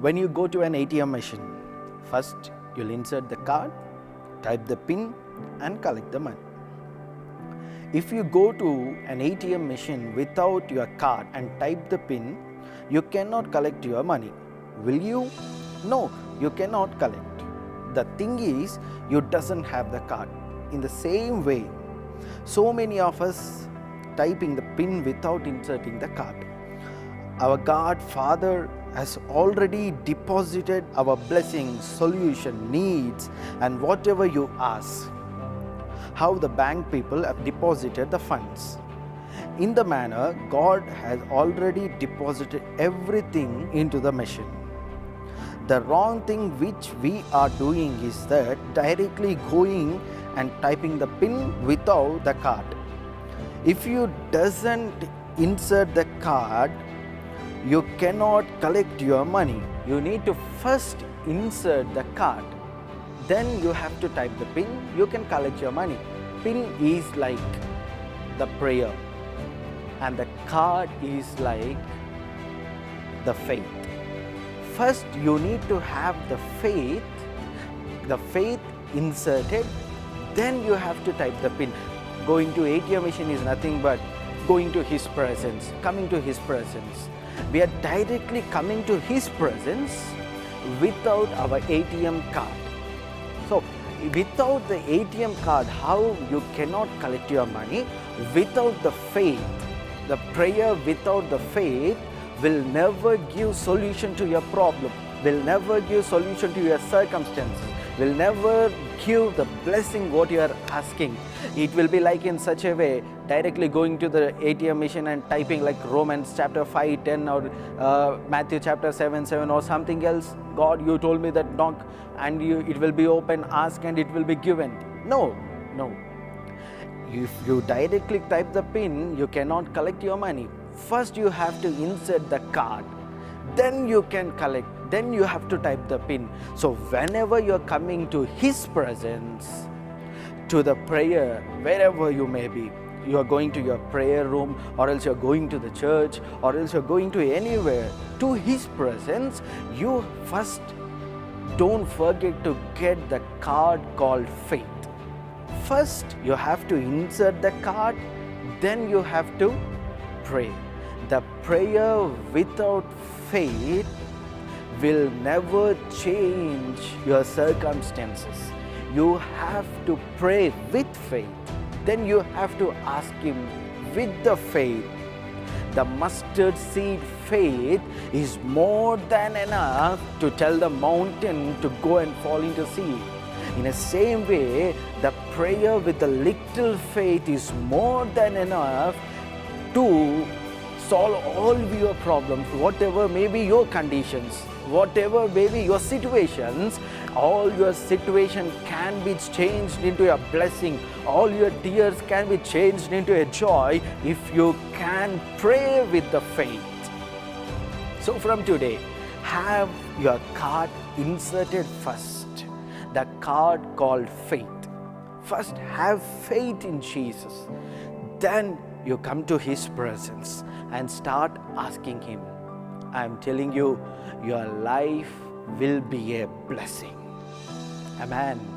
When you go to an ATM machine, first you'll insert the card, type the PIN and collect the money. If you go to an ATM machine without your card and type the PIN, you cannot collect your money. Will you? No, you cannot collect. The thing is, you doesn't have the card. In the same way, so many of us typing the PIN without inserting the card. Our God Father has already deposited our blessings, solution, needs, and whatever you ask. How the bank people have deposited the funds. In the manner, God has already deposited everything into the machine. The wrong thing which we are doing is that directly going and typing the PIN without the card. If you doesn't insert the card, you cannot collect your money. You need to first insert the card. Then you have to type the PIN, you can collect your money. PIN is like the prayer and the card is like the faith. First you need to have the faith inserted, then you have to type the PIN. Going to ATM machine is nothing but going to His presence, coming to His presence. We are directly coming to His presence without our ATM card. So, without the ATM card, how you cannot collect your money? Without the faith, the prayer without the faith will never give solution to your problem, will never give solution to your circumstances, will never give the blessing what you are asking. It will be like in such a way, directly going to the ATM machine and typing like Romans chapter 5:10 or Matthew chapter 7:7 or something else. God, you told me that knock and it will be open, ask and it will be given. No. If you directly type the PIN, you cannot collect your money. First you have to insert the card, then you can collect, then you have to type the PIN. So whenever you are coming to His presence, to the prayer, wherever you may be, you are going to your prayer room, or else you are going to the church, or else you are going to anywhere, to His presence, you first don't forget to get the card called faith. First you have to insert the card, then you have to pray. The prayer without faith will never change your circumstances. You have to pray with faith. Then you have to ask Him with the faith. The mustard seed faith is more than enough to tell the mountain to go and fall into sea. In the same way, the prayer with the little faith is more than enough to solve all your problems, whatever may be your conditions, whatever may be your situations. All your situation can be changed into a blessing. All your tears can be changed into a joy if you can pray with the faith. So from today, have your card inserted first. The card called faith. First have faith in Jesus. Then you come to His presence and start asking Him. I am telling you, your life will be a blessing. Amen.